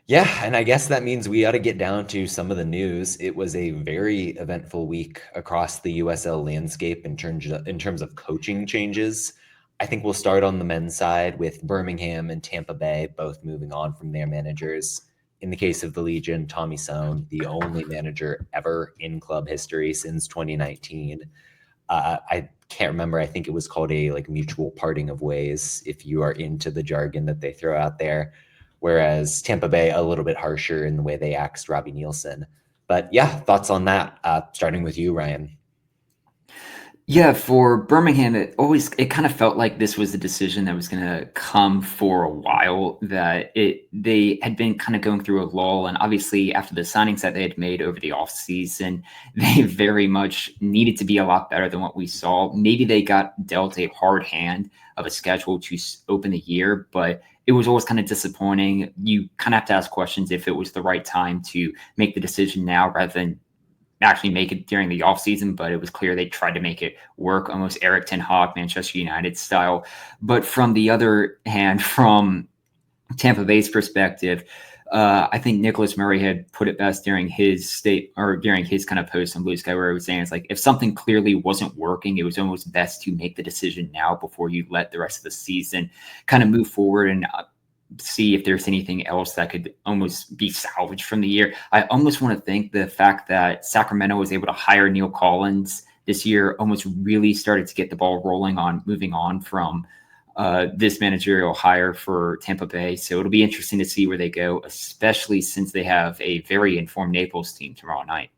Yeah, and I guess that means we ought to get down to some of the news. It was a very eventful week across the USL landscape in terms of coaching changes. I think we'll start on the men's side with Birmingham and Tampa Bay both moving on from their managers. In the case of the Legion, Tommy Soehn, the only manager ever in club history since 2019. I can't remember. I think it was called a like mutual parting of ways if you are into the jargon that they throw out there. Whereas Tampa Bay a little bit harsher in the way they axed Robbie Neilson. But yeah, thoughts on that? Starting with you, Ryan. Yeah, for Birmingham, it kind of felt like this was a decision that was going to come for a while. That they had been kind of going through a lull, and obviously after the signings that they had made over the offseason, they very much needed to be a lot better than what we saw. Maybe they got dealt a hard hand of a schedule to open the year, but it was always kind of disappointing. You kind of have to ask questions if it was the right time to make the decision now rather than actually make it during the offseason, but it was clear they tried to make it work, almost Eric Ten Hag, Manchester United style. But from the other hand, from Tampa Bay's perspective, I think Nicholas Murray had put it best during his during his kind of post on Blue Sky, where he was saying it's like if something clearly wasn't working, it was almost best to make the decision now before you let the rest of the season kind of move forward and see if there's anything else that could almost be salvaged from the year. I almost want to think the fact that Sacramento was able to hire Neil Collins this year almost really started to get the ball rolling on moving on from this managerial hire for Tampa Bay. So it'll be interesting to see where they go, especially since they have a very informed Naples team tomorrow night.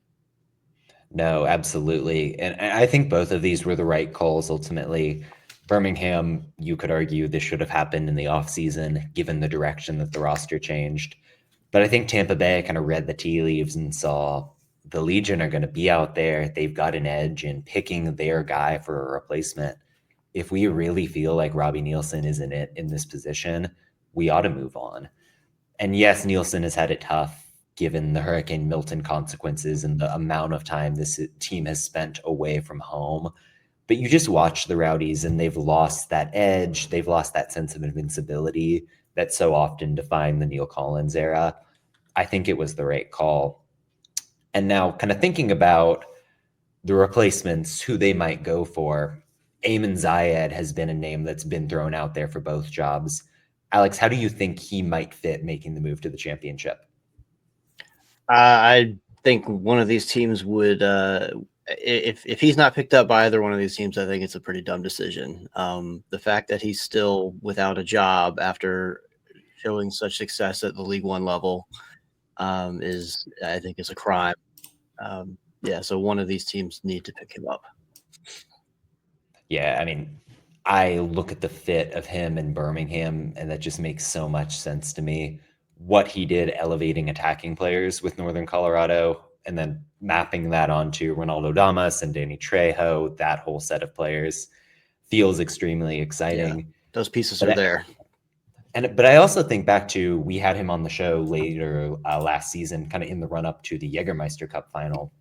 No, absolutely. And I think both of these were the right calls ultimately. Birmingham, you could argue this should have happened in the offseason, given the direction that the roster changed. But I think Tampa Bay kind of read the tea leaves and saw the Legion are going to be out there. They've got an edge in picking their guy for a replacement. If we really feel like Robbie Neilson isn't it in this position, we ought to move on. And yes, Nielsen has had it tough given the Hurricane Milton consequences and the amount of time this team has spent away from home. But you just watch the Rowdies and they've lost that edge. They've lost that sense of invincibility that so often defined the Neil Collins era. I think it was the right call. And now, kind of thinking about the replacements, who they might go for, Eamon Zayed has been a name that's been thrown out there for both jobs. Alex, how do you think he might fit making the move to the championship? I think one of these teams would, if he's not picked up by either one of these teams, I think it's a pretty dumb decision. The fact that he's still without a job after showing such success at the League One level I think, is a crime. Yeah, so one of these teams need to pick him up. Yeah, I mean, I look at the fit of him in Birmingham, and that just makes so much sense to me. What he did elevating attacking players with Northern Colorado, and then mapping that onto Ronaldo Damas and Danny Trejo, that whole set of players feels extremely exciting. Yeah, those pieces are there. But I also think back to we had him on the show later last season, kind of in the run up to the Jägermeister Cup final.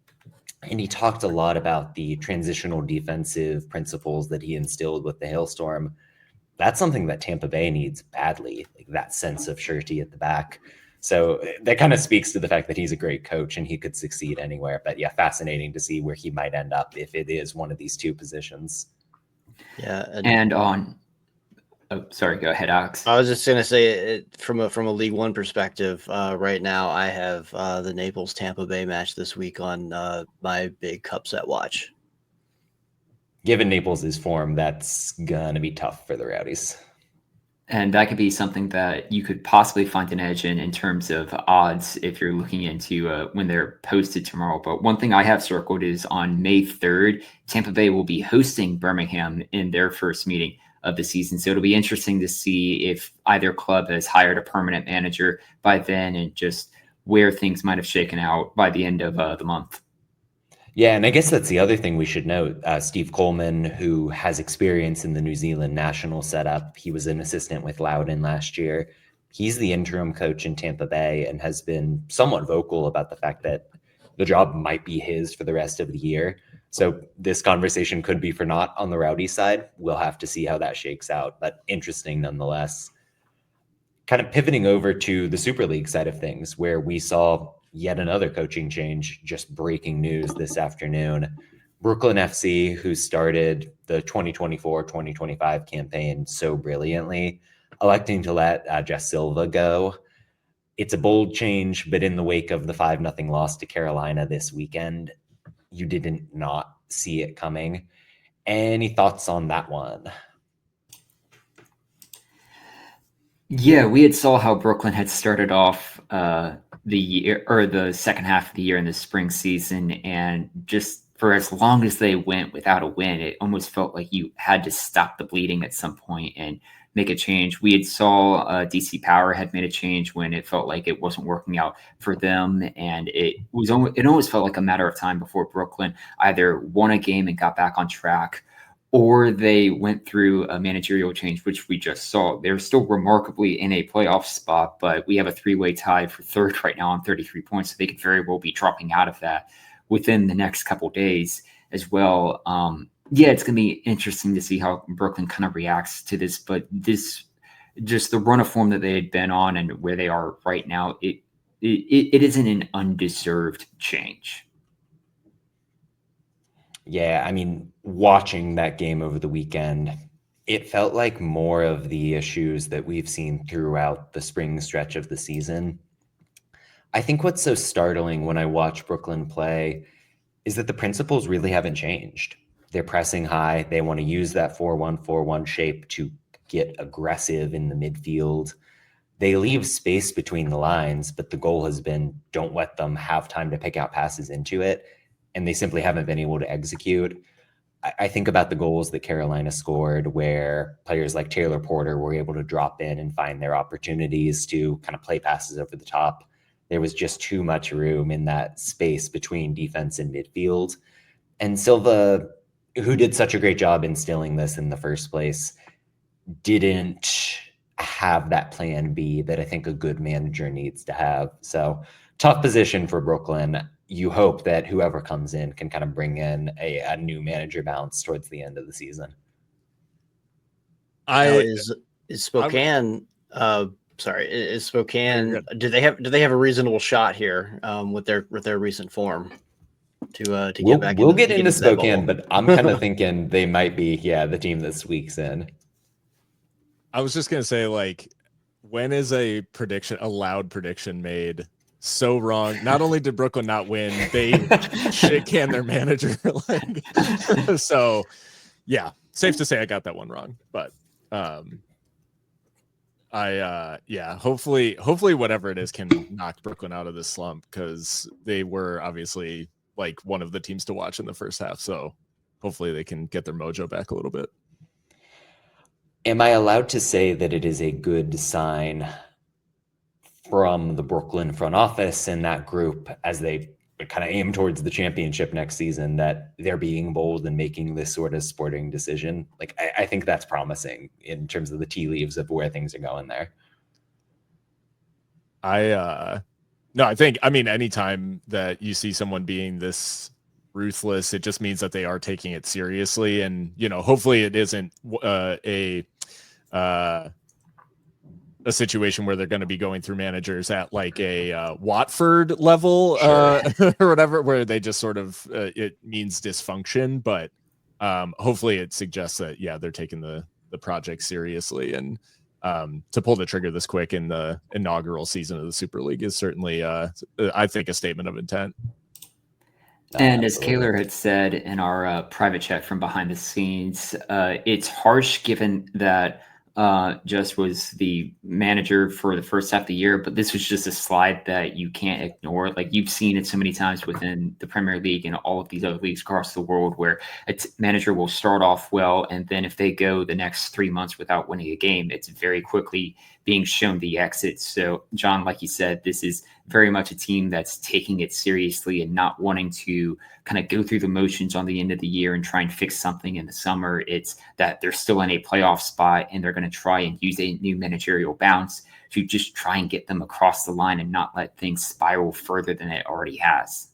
And he talked a lot about the transitional defensive principles that he instilled with the Hailstorm. That's something that Tampa Bay needs badly, like that sense of surety at the back. So that kind of speaks to the fact that he's a great coach and he could succeed anywhere. But yeah, fascinating to see where he might end up if it is one of these two positions. Yeah, and on Oh, sorry. Go ahead, Alex. I was just going to say, from a League One perspective, right now I have the Naples Tampa Bay match this week on my big cup set watch. Given Naples' form, that's going to be tough for the Rowdies. And that could be something that you could possibly find an edge in terms of odds if you're looking into when they're posted tomorrow. But one thing I have circled is on May 3rd, Tampa Bay will be hosting Birmingham in their first meeting of the season. So it'll be interesting to see if either club has hired a permanent manager by then and just where things might have shaken out by the end of the month. Yeah, and I guess that's the other thing we should note. Steve Coleman, who has experience in the New Zealand national setup, he was an assistant with Loudon last year. He's the interim coach in Tampa Bay and has been somewhat vocal about the fact that the job might be his for the rest of the year. So this conversation could be for naught on the Rowdy side. We'll have to see how that shakes out, but interesting nonetheless. kind of pivoting over to the Super League side of things, where we saw yet another coaching change, just breaking news this afternoon. Brooklyn FC, who started the 2024-2025 campaign so brilliantly, electing to let Jessica Silva go. It's a bold change, but in the wake of the 5-0 loss to Carolina this weekend, you didn't not see it coming. Any thoughts on that one? Yeah, we had saw how Brooklyn had started off the year, or the second half of the year in the spring season, and just for as long as they went without a win, it almost felt like you had to stop the bleeding at some point and make a change. We had saw DC Power had made a change when it felt like it wasn't working out for them, and it almost felt like a matter of time before Brooklyn either won a game and got back on track, or they went through a managerial change, which we just saw. They're still remarkably in a playoff spot, but we have a 3-way tie for third right now on 33 points, so they could very well be dropping out of that within the next couple days as well. Yeah, it's going to be interesting to see how Brooklyn kind of reacts to this, but this, just the run of form that they had been on and where they are right now, it isn't an undeserved change. Yeah, I mean, watching that game over the weekend, it felt like more of the issues that we've seen throughout the spring stretch of the season. I think what's so startling when I watch Brooklyn play is that the principles really haven't changed. They're pressing high. They want to use that 4-1-4-1 shape to get aggressive in the midfield. They leave space between the lines, but the goal has been don't let them have time to pick out passes into it. And they simply haven't been able to execute. I think about the goals that Carolina scored, where players like Taylor Porter were able to drop in and find their opportunities to kind of play passes over the top. There was just too much room in that space between defense and midfield. And Silva, who did such a great job instilling this in the first place, didn't have that plan B that I think a good manager needs to have. So tough position for Brooklyn. You hope that whoever comes in can kind of bring in a new manager bounce towards the end of the season. Is Spokane? Is Spokane? Do they have a reasonable shot here with their recent form to get back? We'll get into Spokane, but I'm kind of thinking they might be the team that squeaks in. I was just gonna say, like, when is a loud prediction made so wrong? Not only did Brooklyn not win, they shit can their manager. So yeah, safe to say I got that one wrong. But hopefully whatever it is can knock Brooklyn out of this slump, because they were obviously like one of the teams to watch in the first half. So hopefully they can get their mojo back a little bit. Am I allowed to say that it is a good sign from the Brooklyn front office and that group as they kind of aim towards the championship next season that they're being bold and making this sort of sporting decision? Like, I think that's promising in terms of the tea leaves of where things are going there. I think anytime that you see someone being this ruthless, it just means that they are taking it seriously. And, hopefully it isn't a situation where they're going to be going through managers at like a Watford level, or whatever, where they just sort of it means dysfunction. But hopefully it suggests that they're taking the project seriously, and to pull the trigger this quick in the inaugural season of the Super League is certainly I think a statement of intent. And as Kaylor had said in our private chat from behind the scenes, it's harsh given that just was the manager for the first half of the year, but this was just a slide that you can't ignore. Like, you've seen it so many times within the Premier League and all of these other leagues across the world, where a manager will start off well, and then if they go the next 3 months without winning a game, it's very quickly being shown the exit. So, John, like you said, this is very much a team that's taking it seriously and not wanting to kind of go through the motions on the end of the year and try and fix something in the summer. It's that they're still in a playoff spot, and they're going to try and use a new managerial bounce to just try and get them across the line and not let things spiral further than it already has.